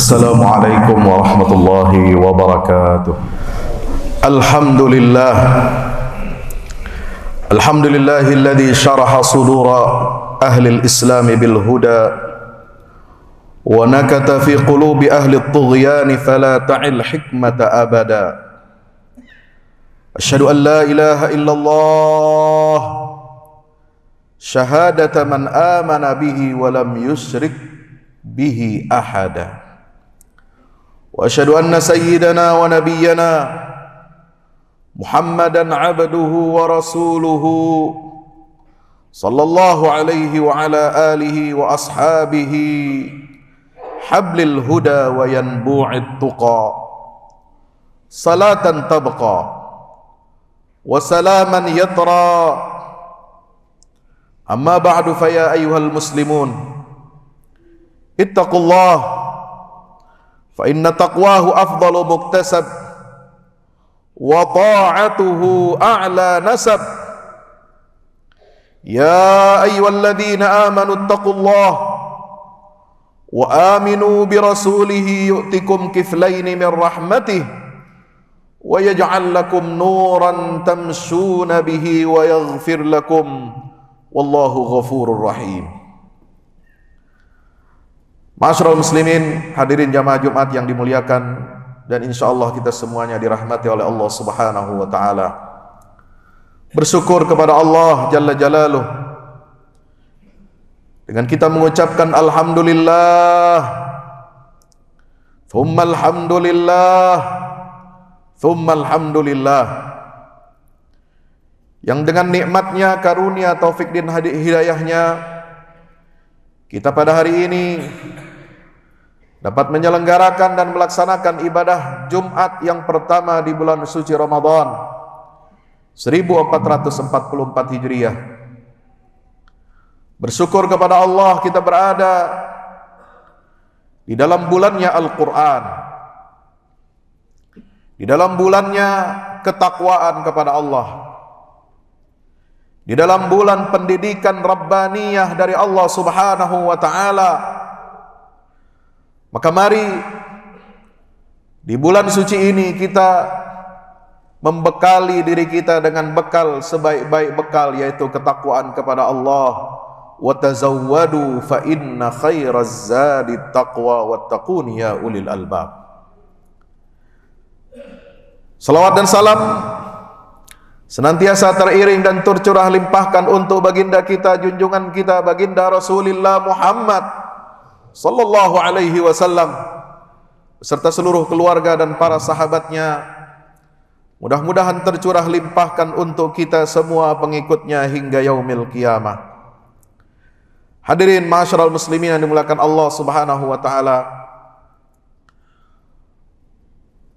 Assalamualaikum warahmatullahi wabarakatuh. Alhamdulillah. Alhamdulillahilladzi syaraha sudura ahli al-islam bil huda wa nakata fi qulubi ahli at-tughyan fala ta'il hikmata abada. Asyhadu an la ilaha illallah syahadata man amana bihi wa lam yusyrik bihi ahada. Wa asyhadu anna sayyidana wa nabiyyana Muhammadan abduhu wa rasuluhu sallallahu alaihi wa ala alihi wa ashabihi hablil huda wa yanbu'it tuqa salatan tabqa wa salaman yatra. Amma ba'du, fa ya ayyuhal muslimun ittaqullah fa inna taqwahu afdalu muktasab wa ta'atuhu a'la nasab. Ya ayyuhalladzina amanu ittaqullah wa aminu bi rasulihi yu'tikum kiflaini min rahmatih wa yaj'al lakum nuran tamshuna bihi wa yaghfir lakum wallahu ghafurur rahim. Ma'asyiral muslimin, hadirin jamaah Jumat yang dimuliakan dan insyaallah kita semuanya dirahmati oleh Allah Subhanahu wa taala. Bersyukur kepada Allah Jalla Jalaluh dengan kita mengucapkan alhamdulillah, thumma alhamdulillah, thumma alhamdulillah, yang dengan nikmatnya, karunia, taufik dan hidayahnya kita pada hari ini dapat menyelenggarakan dan melaksanakan ibadah Jumat yang pertama di bulan suci Ramadan 1444 Hijriah. Bersyukur kepada Allah kita berada di dalam bulannya Al-Quran, di dalam bulannya ketakwaan kepada Allah, di dalam bulan pendidikan Rabbaniyah dari Allah Subhanahu wa ta'ala. Maka mari di bulan suci ini kita membekali diri kita dengan bekal sebaik-baik bekal, yaitu ketakwaan kepada Allah. Wa tazawwadu fa inna khairaz zadi taqwa wattaquni ya ulil albab. Salawat dan salam senantiasa teriring dan tercurah limpahkan untuk baginda kita, junjungan kita, baginda Rasulullah Muhammad sallallahu alaihi wasallam beserta seluruh keluarga dan para sahabatnya. Mudah-mudahan tercurah limpahkan untuk kita semua pengikutnya hingga yaumil qiyamah. Hadirin ma'asyiral muslimin yang dimuliakan Allah Subhanahu wa taala,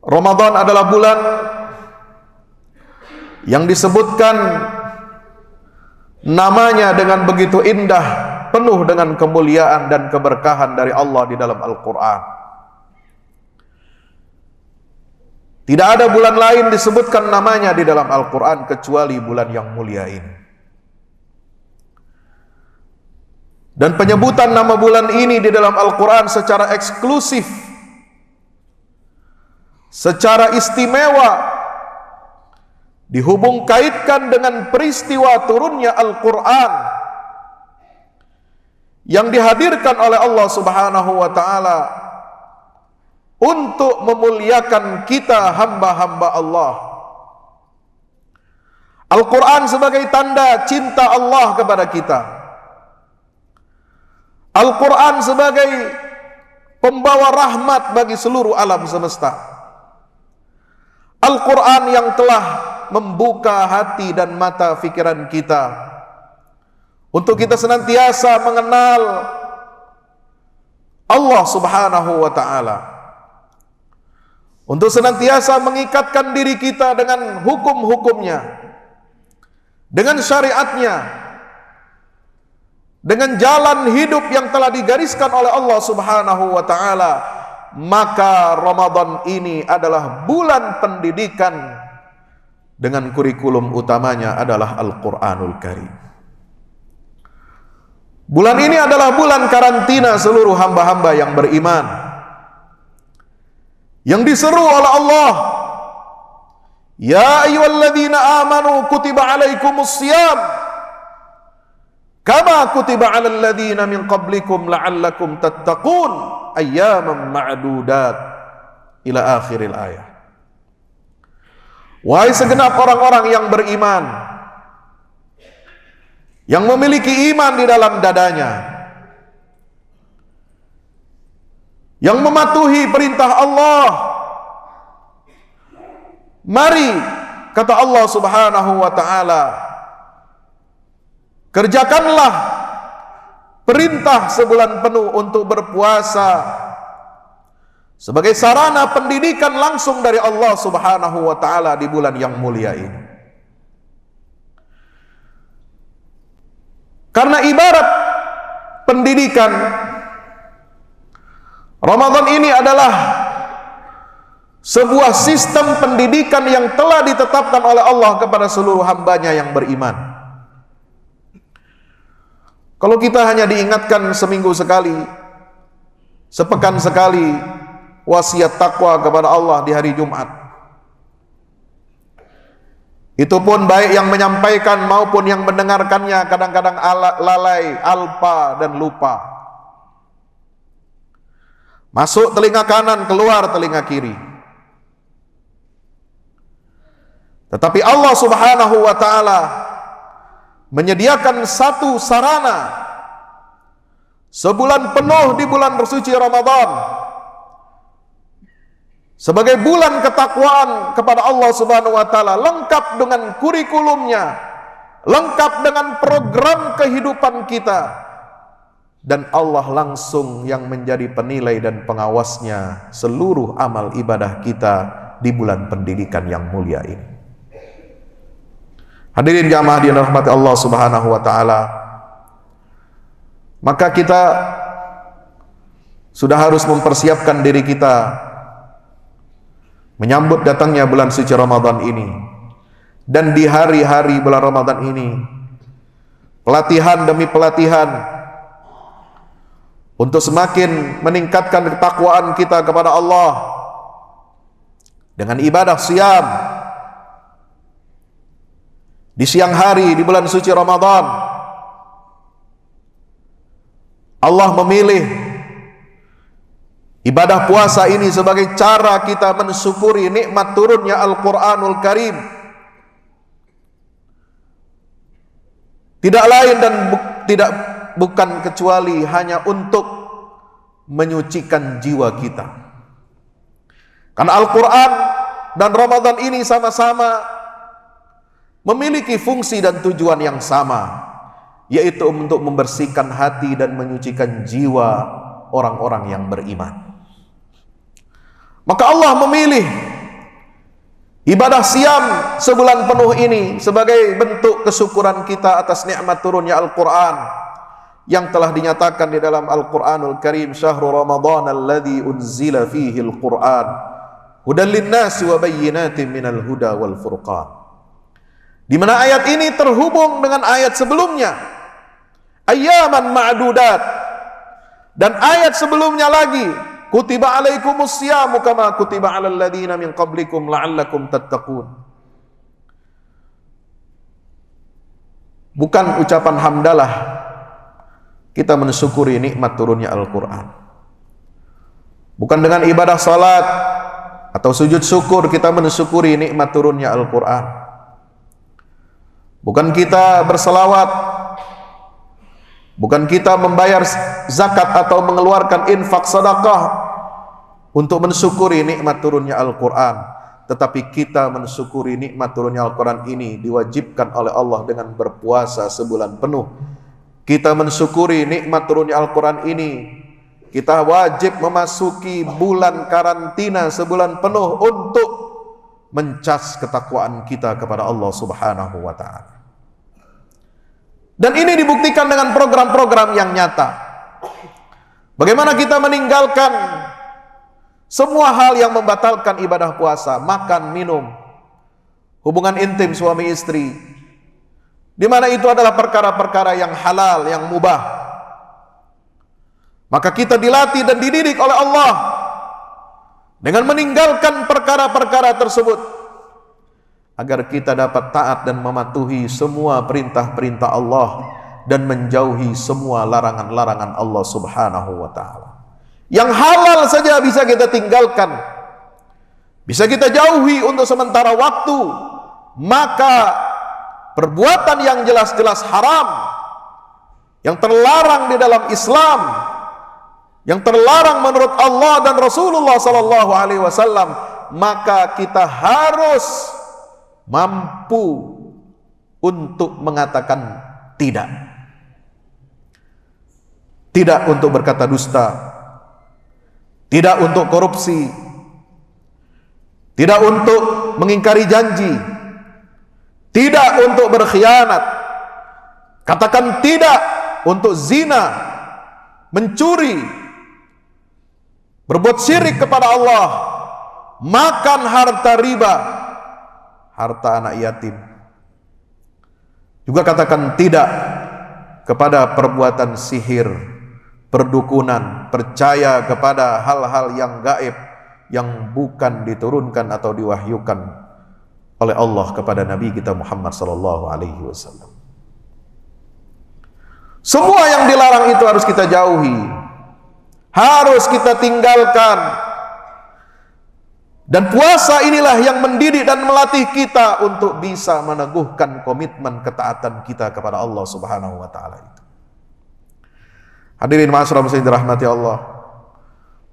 Ramadan adalah bulan yang disebutkan namanya dengan begitu indah, penuh dengan kemuliaan dan keberkahan dari Allah di dalam Al-Quran. Tidak ada bulan lain disebutkan namanya di dalam Al-Quran kecuali bulan yang mulia ini. Dan penyebutan nama bulan ini di dalam Al-Quran secara eksklusif, secara istimewa, dihubung kaitkan dengan peristiwa turunnya Al-Quran yang dihadirkan oleh Allah Subhanahu wa ta'ala untuk memuliakan kita hamba-hamba Allah. Al-Quran sebagai tanda cinta Allah kepada kita. Al-Quran sebagai pembawa rahmat bagi seluruh alam semesta. Al-Quran yang telah membuka hati dan mata fikiran kita untuk kita senantiasa mengenal Allah Subhanahu wa ta'ala, untuk senantiasa mengikatkan diri kita dengan hukum-hukumnya, dengan syariatnya, dengan jalan hidup yang telah digariskan oleh Allah Subhanahu wa ta'ala. Maka Ramadan ini adalah bulan pendidikan dengan kurikulum utamanya adalah Al-Quranul Karim. Bulan ini adalah bulan karantina seluruh hamba-hamba yang beriman. yang diseru oleh Allah, ya ayyuhalladzina amanu kutiba alaikumusiyam kama kutiba alal ladzina min qablikum la'allakum tattaqun ayyaman ma'dudat ila akhiril ayat. Wahai segenap orang-orang yang beriman, yang memiliki iman di dalam dadanya, yang mematuhi perintah Allah, mari, kata Allah Subhanahu wa ta'ala, kerjakanlah perintah sebulan penuh untuk berpuasa sebagai sarana pendidikan langsung dari Allah Subhanahu wa ta'ala di bulan yang mulia ini. Karena ibarat pendidikan, Ramadan ini adalah sebuah sistem pendidikan yang telah ditetapkan oleh Allah kepada seluruh hambanya yang beriman. Kalau kita hanya diingatkan seminggu sekali, sepekan sekali, wasiat takwa kepada Allah di hari Jumat, itu pun baik yang menyampaikan maupun yang mendengarkannya kadang-kadang lalai, alpa, dan lupa. Masuk telinga kanan, keluar telinga kiri. Tetapi Allah Subhanahu wa ta'ala menyediakan satu sarana sebulan penuh di bulan bersuci Ramadan sebagai bulan ketakwaan kepada Allah Subhanahu wa ta'ala, lengkap dengan kurikulumnya, lengkap dengan program kehidupan kita, dan Allah langsung yang menjadi penilai dan pengawasnya seluruh amal ibadah kita di bulan pendidikan yang mulia ini. Hadirin jamaah yang dirahmati Allah Subhanahu wa ta'ala, maka kita sudah harus mempersiapkan diri kita menyambut datangnya bulan suci Ramadan ini. Dan di hari-hari bulan Ramadan ini, pelatihan demi pelatihan untuk semakin meningkatkan ketakwaan kita kepada Allah dengan ibadah siyam di siang hari di bulan suci Ramadan. Allah memilih ibadah puasa ini sebagai cara kita mensyukuri nikmat turunnya Al-Quranul Karim. Tidak lain dan bukan kecuali hanya untuk menyucikan jiwa kita. Karena Al-Quran dan Ramadan ini sama-sama memiliki fungsi dan tujuan yang sama, yaitu untuk membersihkan hati dan menyucikan jiwa orang-orang yang beriman. Maka Allah memilih ibadah siam sebulan penuh ini sebagai bentuk kesyukuran kita atas nikmat turunnya Al-Quran yang telah dinyatakan di dalam Al-Quranul Karim, syahrul Ramadan alladzi unzila fihi Al-Quran hudan linnasi wa bayyinatin minal huda wal furqan. Di mana ayat ini terhubung dengan ayat sebelumnya, ayyaman ma'dudat, dan ayat sebelumnya lagi, kutiba alaikumusyamu kama kutiba alal ladzina min qablikum la'allakum tattaqun. Bukan ucapan hamdalah kita mensyukuri nikmat turunnya Al-Quran. Bukan dengan ibadah salat atau sujud syukur kita mensyukuri nikmat turunnya Al-Quran. Bukan kita berselawat, bukan kita membayar zakat atau mengeluarkan infak sedekah untuk mensyukuri nikmat turunnya Al-Quran, tetapi kita mensyukuri nikmat turunnya Al-Quran ini diwajibkan oleh Allah dengan berpuasa sebulan penuh. Kita mensyukuri nikmat turunnya Al-Quran ini, kita wajib memasuki bulan karantina sebulan penuh untuk mencas ketakwaan kita kepada Allah Subhanahu wa ta'ala. Dan ini dibuktikan dengan program-program yang nyata. Bagaimana kita meninggalkan semua hal yang membatalkan ibadah puasa, makan, minum, hubungan intim suami istri, di mana itu adalah perkara-perkara yang halal, yang mubah. Maka kita dilatih dan dididik oleh Allah dengan meninggalkan perkara-perkara tersebut, agar kita dapat taat dan mematuhi semua perintah-perintah Allah dan menjauhi semua larangan-larangan Allah Subhanahu wa ta'ala. Yang halal saja bisa kita tinggalkan, bisa kita jauhi untuk sementara waktu. Maka perbuatan yang jelas-jelas haram, yang terlarang di dalam Islam, yang terlarang menurut Allah dan Rasulullah sallallahu alaihi wasallam, maka kita harus mampu untuk mengatakan tidak. Tidak untuk berkata dusta, tidak untuk korupsi, tidak untuk mengingkari janji, tidak untuk berkhianat. Katakan tidak untuk zina, mencuri, berbuat syirik kepada Allah, makan harta riba, harta anak yatim. Juga katakan tidak kepada perbuatan sihir, perdukunan, percaya kepada hal-hal yang gaib yang bukan diturunkan atau diwahyukan oleh Allah kepada Nabi kita Muhammad sallallahu alaihi wasallam. Semua yang dilarang itu harus kita jauhi, harus kita tinggalkan. Dan puasa inilah yang mendidik dan melatih kita untuk bisa meneguhkan komitmen ketaatan kita kepada Allah Subhanahu wa taala itu. Hadirin ma'asyiral muslimin dirahmati Allah.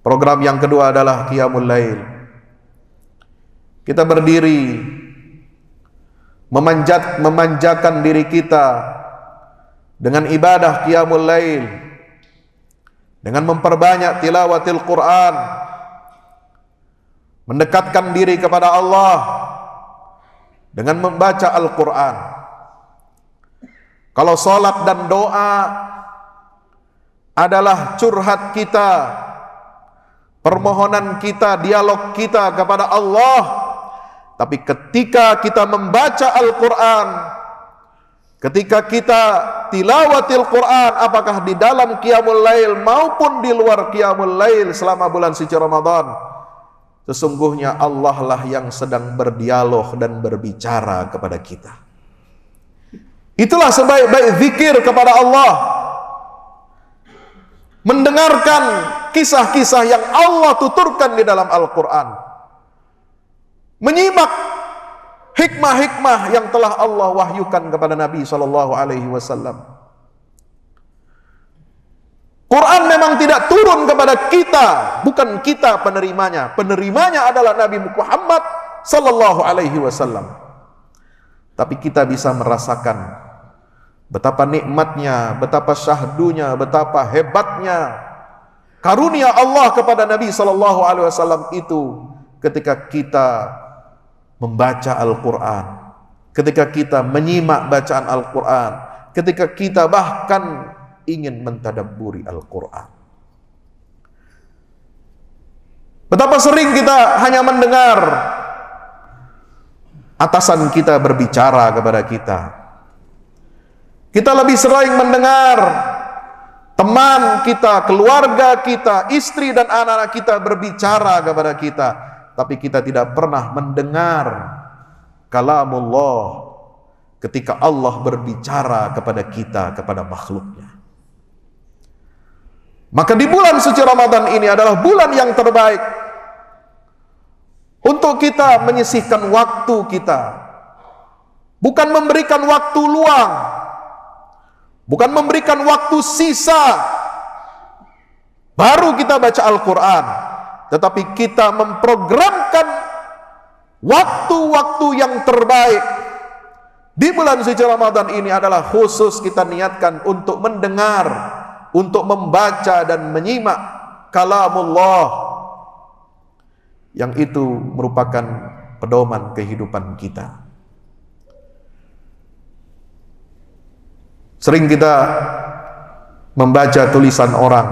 Program yang kedua adalah Qiyamul Lail. Kita berdiri memanjakan diri kita dengan ibadah Qiyamul Lail, dengan memperbanyak tilawatil Quran, mendekatkan diri kepada Allah dengan membaca Al-Quran. Kalau salat dan doa adalah curhat kita, permohonan kita, dialog kita kepada Allah. Tapi ketika kita membaca Al-Quran, ketika kita tilawatil Quran, apakah di dalam Qiyamul Lail maupun di luar Qiyamul Lail selama bulan suci Ramadan, sesungguhnya Allah lah yang sedang berdialog dan berbicara kepada kita. Itulah sebaik-baik zikir kepada Allah. Mendengarkan kisah-kisah yang Allah tuturkan di dalam Al-Quran. Menyimak hikmah-hikmah yang telah Allah wahyukan kepada Nabi SAW. Quran memang tidak turun kepada kita, bukan kita penerimanya. Penerimanya adalah Nabi Muhammad SAW. Tapi kita bisa merasakan betapa nikmatnya, betapa syahdunya, betapa hebatnya karunia Allah kepada Nabi SAW itu ketika kita membaca Al-Quran, ketika kita menyimak bacaan Al-Quran, ketika kita bahkan ingin mentadabburi Al-Quran. Betapa sering kita hanya mendengar atasan kita berbicara kepada kita. Kita lebih sering mendengar teman kita, keluarga kita, istri dan anak-anak kita berbicara kepada kita. Tapi kita tidak pernah mendengar kalamullah ketika Allah berbicara kepada kita, kepada makhluknya. Maka di bulan suci Ramadan ini adalah bulan yang terbaik untuk kita menyisihkan waktu kita. Bukan memberikan waktu luang, bukan memberikan waktu sisa baru kita baca Al-Quran, tetapi kita memprogramkan waktu-waktu yang terbaik di bulan suci Ramadan ini adalah khusus kita niatkan untuk mendengar, untuk membaca dan menyimak kalamullah, yang itu merupakan pedoman kehidupan kita. Sering kita membaca tulisan orang,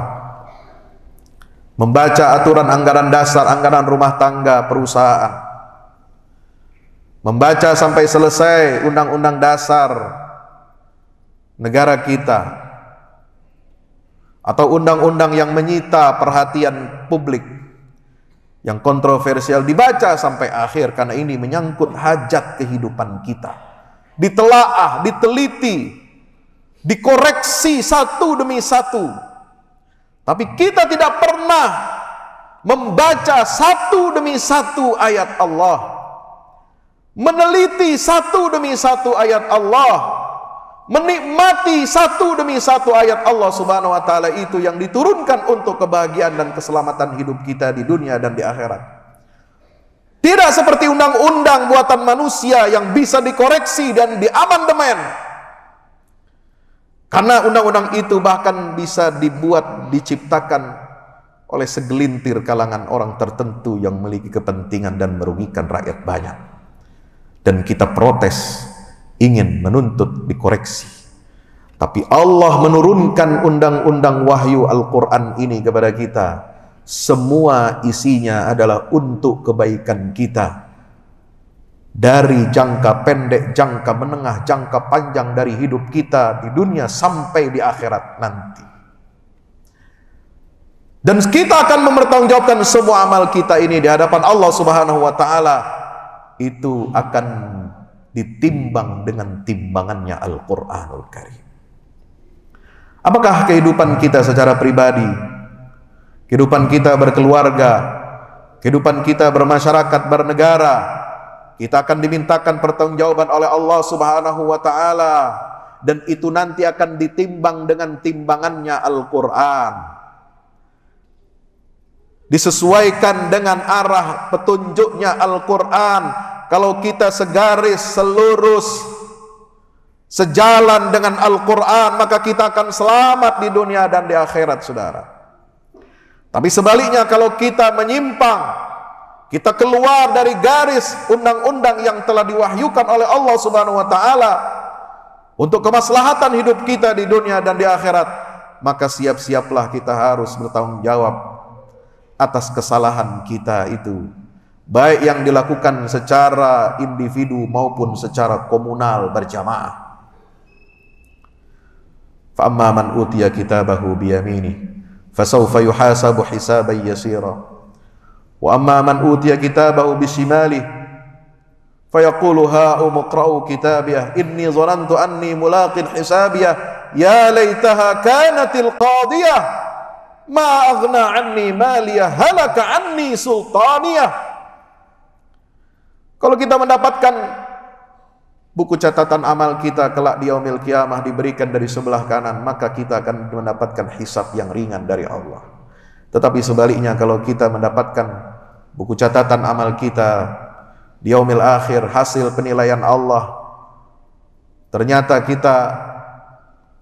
membaca aturan anggaran dasar, anggaran rumah tangga perusahaan, membaca sampai selesai undang-undang dasar negara kita, atau undang-undang yang menyita perhatian publik, yang kontroversial dibaca sampai akhir, karena ini menyangkut hajat kehidupan kita. Ditelaah, diteliti, dikoreksi satu demi satu. Tapi kita tidak pernah membaca satu demi satu ayat Allah, meneliti satu demi satu ayat Allah, menikmati satu demi satu ayat Allah Subhanahu wa taala itu yang diturunkan untuk kebahagiaan dan keselamatan hidup kita di dunia dan di akhirat. Tidak seperti undang-undang buatan manusia yang bisa dikoreksi dan diamandemen. Karena undang-undang itu bahkan bisa dibuat, diciptakan oleh segelintir kalangan orang tertentu yang memiliki kepentingan dan merugikan rakyat banyak. Dan kita protes, ingin menuntut dikoreksi. Tapi Allah menurunkan undang-undang wahyu Al-Quran ini kepada kita. Semua isinya adalah untuk kebaikan kita. Dari jangka pendek, jangka menengah, jangka panjang dari hidup kita di dunia sampai di akhirat nanti. Dan kita akan mempertanggungjawabkan semua amal kita ini di hadapan Allah Subhanahu wa taala. Itu akan ditimbang dengan timbangannya Al-Qur'anul Karim. Apakah kehidupan kita secara pribadi, kehidupan kita berkeluarga, kehidupan kita bermasyarakat, bernegara, kita akan dimintakan pertanggungjawaban oleh Allah Subhanahu wa taala, dan itu nanti akan ditimbang dengan timbangannya Al-Qur'an. Disesuaikan dengan arah petunjuknya Al-Quran. Kalau kita segaris, selurus, sejalan dengan Al-Quran, maka kita akan selamat di dunia dan di akhirat, saudara. Tapi sebaliknya, kalau kita menyimpang, kita keluar dari garis undang-undang yang telah diwahyukan oleh Allah Subhanahu wa taala untuk kemaslahatan hidup kita di dunia dan di akhirat, maka siap-siaplah kita harus bertanggung jawab atas kesalahan kita itu, baik yang dilakukan secara individu maupun secara komunal berjamaah. Fa amma man utiya kitabahu biyamini fasawfa yuhasabu hisaban yasira wa amma man utiya kitabahu bishimali fayaqulu ha'um iqra'u kitabiyah inni dhanantu anni mulaqin hisabiyah ya laitaha kanatil qadiyah ma aghna anni maliyah halaka anni sultaniyah. Kalau kita mendapatkan buku catatan amal kita kelak di yaumil qiyamah diberikan dari sebelah kanan, maka kita akan mendapatkan hisab yang ringan dari Allah. Tetapi sebaliknya, kalau kita mendapatkan buku catatan amal kita di yaumil akhir, hasil penilaian Allah, ternyata kita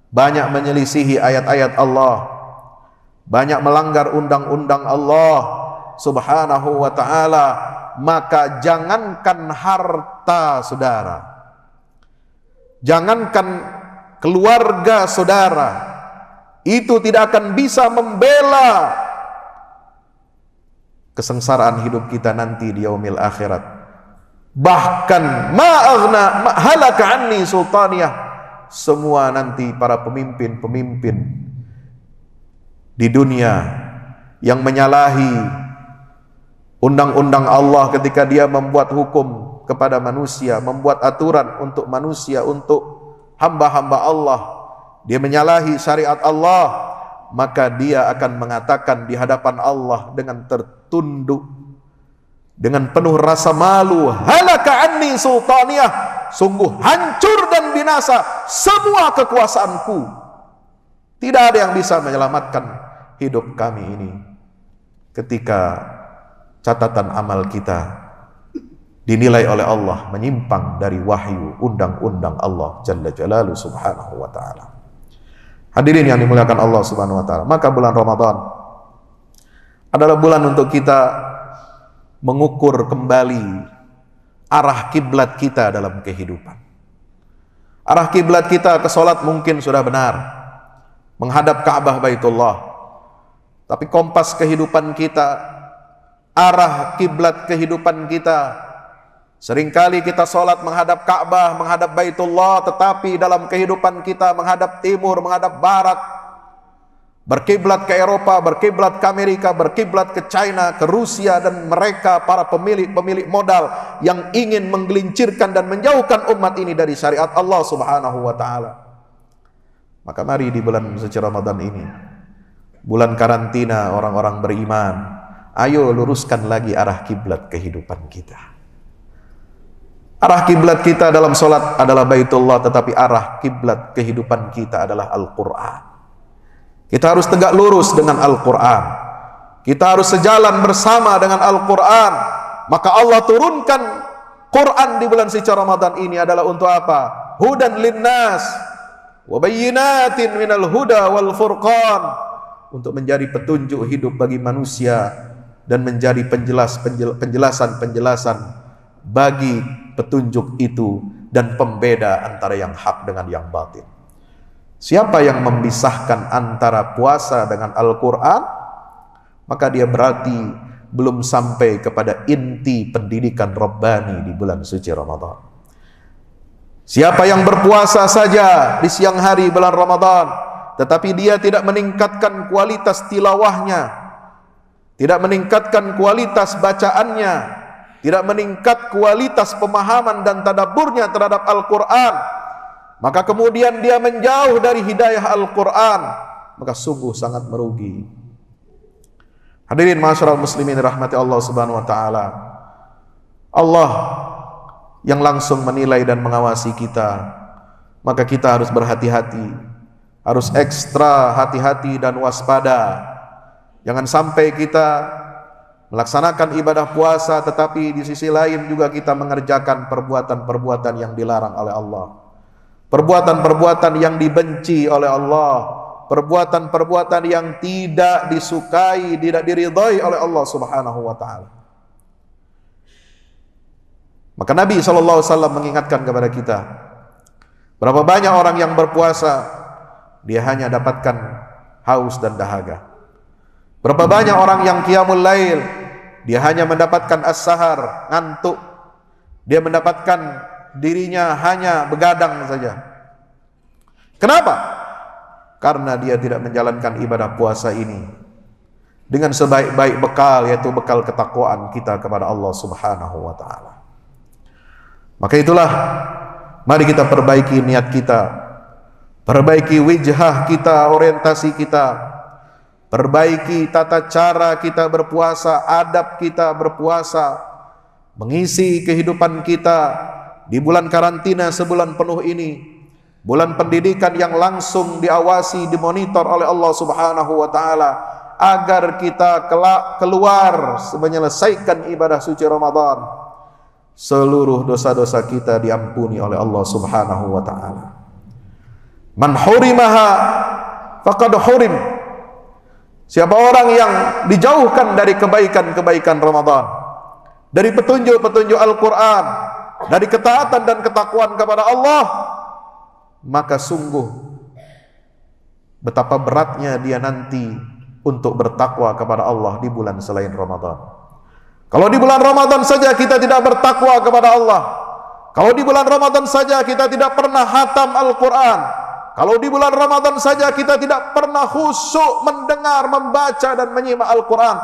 banyak menyelisihi ayat-ayat Allah, banyak melanggar undang-undang Allah Subhanahu wa ta'ala, maka jangankan harta saudara, jangankan keluarga saudara, itu tidak akan bisa membela kesengsaraan hidup kita nanti di yaumil akhirat. Bahkan halaka anni sultaniyah, semua nanti para pemimpin-pemimpin di dunia yang menyalahi undang-undang Allah ketika dia membuat hukum kepada manusia, membuat aturan untuk manusia, untuk hamba-hamba Allah, dia menyalahi syariat Allah, maka dia akan mengatakan di hadapan Allah dengan tertunduk, dengan penuh rasa malu, halaka anni sultaniyah, sungguh hancur dan binasa semua kekuasaanku. Tidak ada yang bisa menyelamatkan hidup kami ini ketika catatan amal kita dinilai oleh Allah menyimpang dari wahyu undang-undang Allah Jalla Jalaluhu Subhanahu wa ta'ala. Hadirin yang dimuliakan Allah Subhanahu wa ta'ala, maka bulan Ramadan adalah bulan untuk kita mengukur kembali arah kiblat kita dalam kehidupan. Arah kiblat kita ke salat mungkin sudah benar, menghadap Ka'bah Baitullah. Tapi kompas kehidupan kita, arah kiblat kehidupan kita, seringkali kita sholat menghadap Ka'bah, menghadap Baitullah, tetapi dalam kehidupan kita menghadap timur, menghadap barat, berkiblat ke Eropa, berkiblat ke Amerika, berkiblat ke China, ke Rusia, dan mereka para pemilik modal yang ingin menggelincirkan dan menjauhkan umat ini dari syariat Allah Subhanahu wa taala. Maka mari di bulan suci Ramadan ini, bulan karantina orang-orang beriman, ayo luruskan lagi arah kiblat kehidupan kita. Arah kiblat kita dalam solat adalah Baitullah, tetapi arah kiblat kehidupan kita adalah Al-Quran. Kita harus tegak lurus dengan Al-Quran. Kita harus sejalan bersama dengan Al-Quran. Maka Allah turunkan Quran di bulan suci Ramadan ini adalah untuk apa? Hudan linnas wa bayyinatin minal huda wal furqan, untuk menjadi petunjuk hidup bagi manusia dan menjadi penjelasan-penjelasan bagi petunjuk itu dan pembeda antara yang hak dengan yang batil. Siapa yang memisahkan antara puasa dengan Al-Quran, maka dia berarti belum sampai kepada inti pendidikan Rabbani di bulan suci Ramadan. Siapa yang berpuasa saja di siang hari bulan Ramadan, tetapi dia tidak meningkatkan kualitas tilawahnya, tidak meningkatkan kualitas bacaannya, tidak meningkat kualitas pemahaman dan tadabburnya terhadap Al-Quran, maka kemudian dia menjauh dari hidayah Al-Quran, maka sungguh sangat merugi. Hadirin ma'asyiral muslimin rahmati Allah Subhanahu wa taala. Allah yang langsung menilai dan mengawasi kita, maka kita harus berhati-hati, harus ekstra hati-hati dan waspada. Jangan sampai kita melaksanakan ibadah puasa tetapi di sisi lain juga kita mengerjakan perbuatan-perbuatan yang dilarang oleh Allah, perbuatan-perbuatan yang dibenci oleh Allah, perbuatan-perbuatan yang tidak disukai, tidak diridhai oleh Allah Subhanahu wa taala. Maka Nabi SAW mengingatkan kepada kita, berapa banyak orang yang berpuasa dia hanya dapatkan haus dan dahaga. Berapa banyak orang yang qiyamul lail dia hanya mendapatkan as-sahar, ngantuk. Dia mendapatkan dirinya hanya begadang saja. Kenapa? Karena dia tidak menjalankan ibadah puasa ini dengan sebaik-baik bekal, yaitu bekal ketakwaan kita kepada Allah Subhanahu wa taala. Maka itulah, mari kita perbaiki niat kita, perbaiki wijhah kita, orientasi kita, perbaiki tata cara kita berpuasa, adab kita berpuasa, mengisi kehidupan kita di bulan karantina sebulan penuh ini, bulan pendidikan yang langsung diawasi, dimonitor oleh Allah Subhanahu wa taala, agar kita kelak keluar menyelesaikan ibadah suci Ramadan, seluruh dosa-dosa kita diampuni oleh Allah Subhanahu wa taala. Man hurimaha faqad hurim. Siapa orang yang dijauhkan dari kebaikan-kebaikan Ramadan, dari petunjuk-petunjuk Al-Quran, dari ketaatan dan ketakwaan kepada Allah, maka sungguh betapa beratnya dia nanti untuk bertakwa kepada Allah di bulan selain Ramadan. Kalau di bulan Ramadan saja kita tidak bertakwa kepada Allah, kalau di bulan Ramadan saja kita tidak pernah hatam Al-Quran, kalau di bulan Ramadan saja kita tidak pernah khusyuk mendengar, membaca dan menyimak Al-Quran,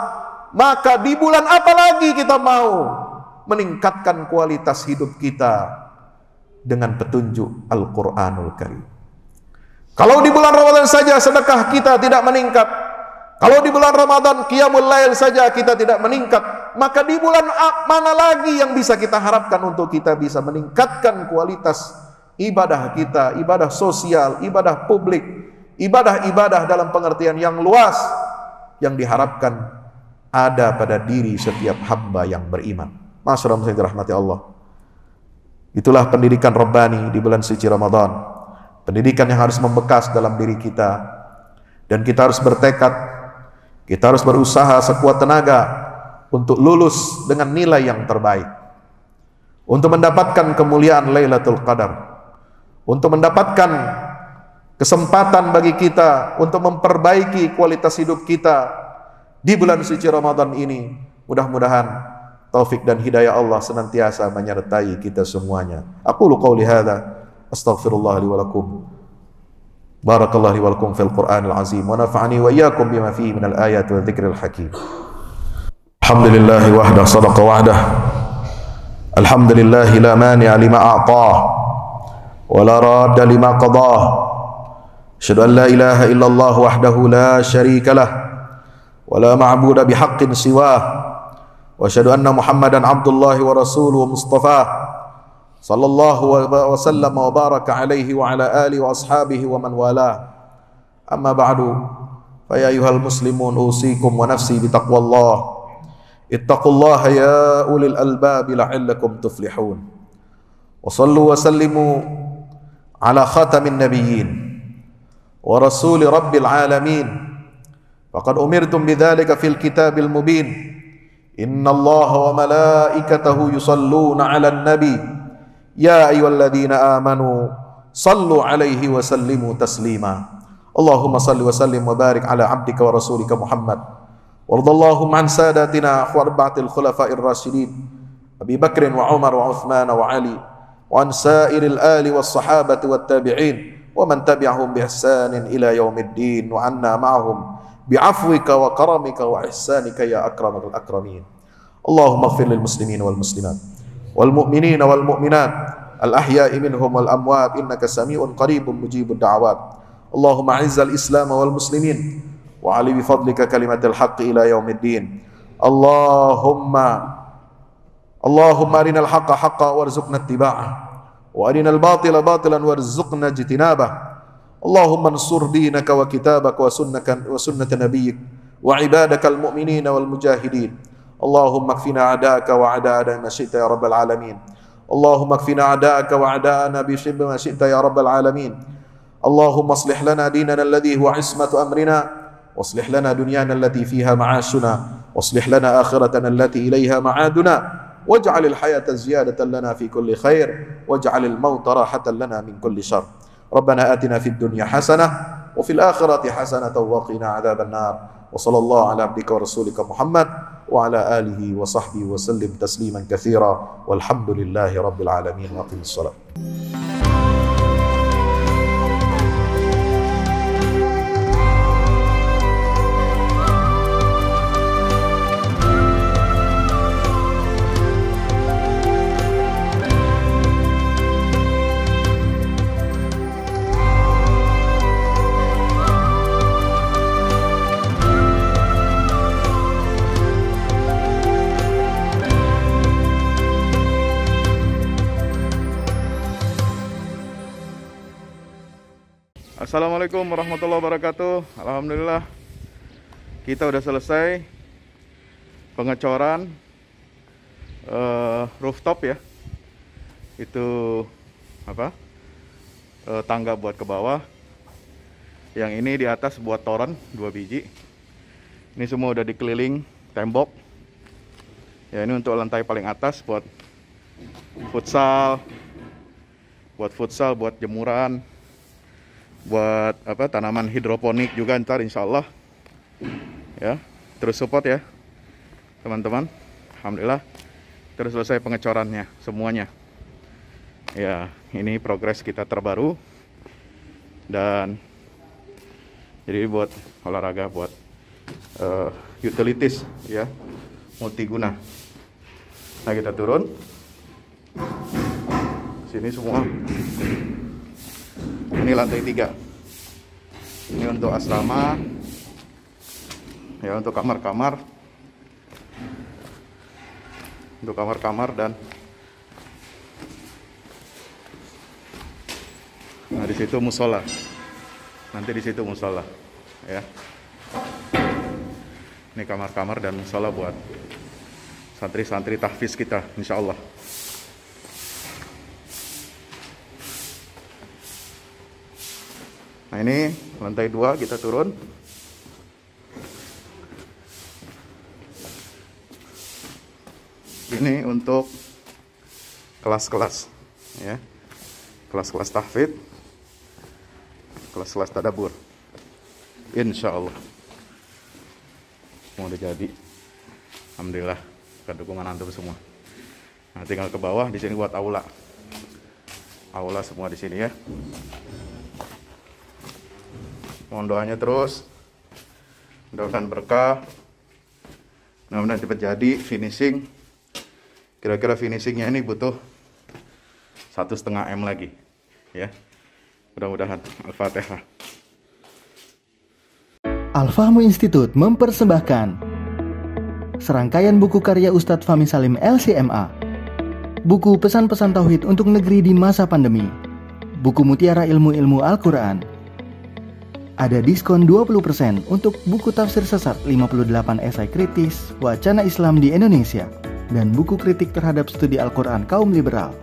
maka di bulan apa lagi kita mau meningkatkan kualitas hidup kita dengan petunjuk Al-Quranul Karim? Kalau di bulan Ramadan saja sedekah kita tidak meningkat, kalau di bulan Ramadan qiyamul lail saja kita tidak meningkat, maka di bulan mana lagi yang bisa kita harapkan untuk kita bisa meningkatkan kualitas ibadah kita, ibadah sosial, ibadah publik, ibadah-ibadah dalam pengertian yang luas yang diharapkan ada pada diri setiap hamba yang beriman. Masyaallah, muslimin rahmati Allah. Itulah pendidikan Rabbani di bulan suci Ramadan. Pendidikan yang harus membekas dalam diri kita, dan kita harus bertekad, kita harus berusaha sekuat tenaga untuk lulus dengan nilai yang terbaik, untuk mendapatkan kemuliaan Lailatul Qadar, untuk mendapatkan kesempatan bagi kita untuk memperbaiki kualitas hidup kita di bulan suci Ramadan ini. Mudah-mudahan taufik dan hidayah Allah senantiasa menyertai kita semuanya. Aqulu qauli hadza, astaghfirullah li wa lakum, Barakallahu li wa lakum fil Qur'anil azim wa nafa'ani wa iyyakum bima fihi minal ayati wa dzikril hakim. Alhamdulillahi wahdah sadaqa wa'dah. Alhamdulillahi la mani'a lima a'tah wa la radda lima qadah. Asyhadu an la ilaha illallah wahdahu la syarika lah wa la ma'budu bihaqqin siwah. Wa asyhadu anna Muhammadan abdullahi wa rasuluhu mustafah. Sallallahu wa sallam wa baraka alaihi wa ala alihi wa ashabihi wa man wala. Amma ba'du, fa ya ayyuhal muslimun usikum wa nafsi bitaqwallah. Ittaqullaha ya ulil albab la'allakum tuflihun. Wa sallu wa sallimu ala khatamin nabiyyin wa rasuli rabbil alamin. Faqad umirtum bidzalika fil kitabil mubin. Innallaha wa malaikatahu yusalluna 'alan nabi. Ya ayyuhalladzina amanu sallu alaihi wa sallimu taslima. Allahumma salli wa sallim wa barik ala abdika wa rasulika Muhammad. Wardallahumma an sadatina wa arba'atil khulafa'ir rasyidin Abi Bakr wa Umar wa Uthman wa Ali wa an sairil ali was sahabati wat tabi'in wa man tabi'ahum bi ihsanin ila yaumiddin wa anna ma'ahum bi'afwika wa karamika wa ihsanika ya akramal akramin. Allahumma ighfir lil muslimin wal muslimat wal mu'minina wal mu'minat al ahya'i minhum wal amwat innaka sami'un qaribun mujibud da'awat. Allahumma izzal islam wal muslimin wa ali bi fadlika kalimatul haqqi ila yaumiddin. Allahumma arinal haqqa haqqan warzuqna ittiba'ah wa arinal batila batilan warzuqna ijtinabah. Allahumma ansur dinaka wa kitabaka wa sunnata nabiyyik wa ibadakal mu'minina wal mujahidin. Allahumma kfina a'da'aka wa a'da'ana ma syi'ta ya rabbal alamin. Allahumma kfina a'da'aka wa a'da'ana bi ma syi'ta ya rabbal alamin. Allahumma aslih lana dinana alladhi huwa ismatu amrina wa aslih lana dunyana allati fiha ma'ashuna wa aslih lana akhiratana allati ilayha ma'aduna waj'alil hayata ziyadatan lana fi kulli khair waj'alil mauta rahatan lana min kulli syarr. Rabbana atina fid dunya hasanah wa fil akhirati hasanatan wa qina adzaban nar. Wa sallallahu ala abdika wa rasulika Muhammad wa ala alihi wa sahbihi wa sallim tasliman katsira walhamdulillahi rabbil alamin. Wa aqimis shalah. Assalamualaikum warahmatullahi wabarakatuh. Alhamdulillah kita udah selesai pengecoran rooftop ya. Itu apa? Tangga buat ke bawah. Yang ini di atas buat toren 2 biji. Ini semua udah dikeliling tembok. Ya, ini untuk lantai paling atas buat futsal, buat jemuran, buat apa, tanaman hidroponik juga ntar insyaallah ya. Terus support ya teman-teman. Alhamdulillah terus selesai pengecorannya semuanya ya. Ini progres kita terbaru dan jadi buat olahraga, buat utilities ya, multiguna. Nah kita turun sini semua. Ini lantai 3. Ini untuk asrama. Ya, untuk kamar-kamar. Untuk kamar-kamar dan nah di situ musola. Nanti di situ musola ya. Ini kamar-kamar dan musola buat santri-santri tahfiz kita insyaallah. Nah ini lantai 2 kita turun. Ini untuk kelas-kelas ya. Kelas-kelas tahfidz, kelas-kelas tadabbur. Insyaallah. Mau udah jadi. Alhamdulillah, berkat dukungan antum semua. Nah, tinggal ke bawah, di sini buat aula. Aula semua di sini ya. Mohon doanya terus. Mudah-mudahan berkah. Mudah-mudahan cepat jadi finishing. Kira-kira finishingnya ini butuh 1,5 M lagi, ya. Mudah-mudahan. Al-Fatihah. Al-Fahmu Institute mempersembahkan serangkaian buku karya Ustadz Fahmi Salim LCMA. Buku pesan-pesan tauhid untuk negeri di masa pandemi. Buku mutiara ilmu-ilmu Al-Quran. Ada diskon 20% untuk buku tafsir sesat 58 esai kritis wacana Islam di Indonesia dan buku kritik terhadap studi Al-Quran kaum liberal.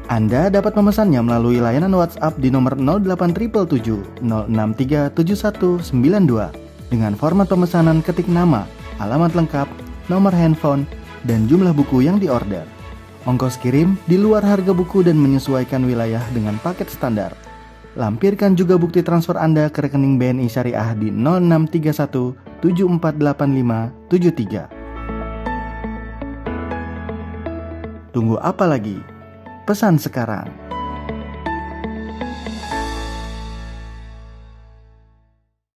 Anda dapat memesannya melalui layanan WhatsApp di nomor 0877 063 7192 dengan format pemesanan ketik nama, alamat lengkap, nomor handphone, dan jumlah buku yang diorder. Ongkos kirim di luar harga buku dan menyesuaikan wilayah dengan paket standar. Lampirkan juga bukti transfer Anda ke rekening BNI Syariah di 0631 748573. Tunggu apa lagi? Pesan sekarang.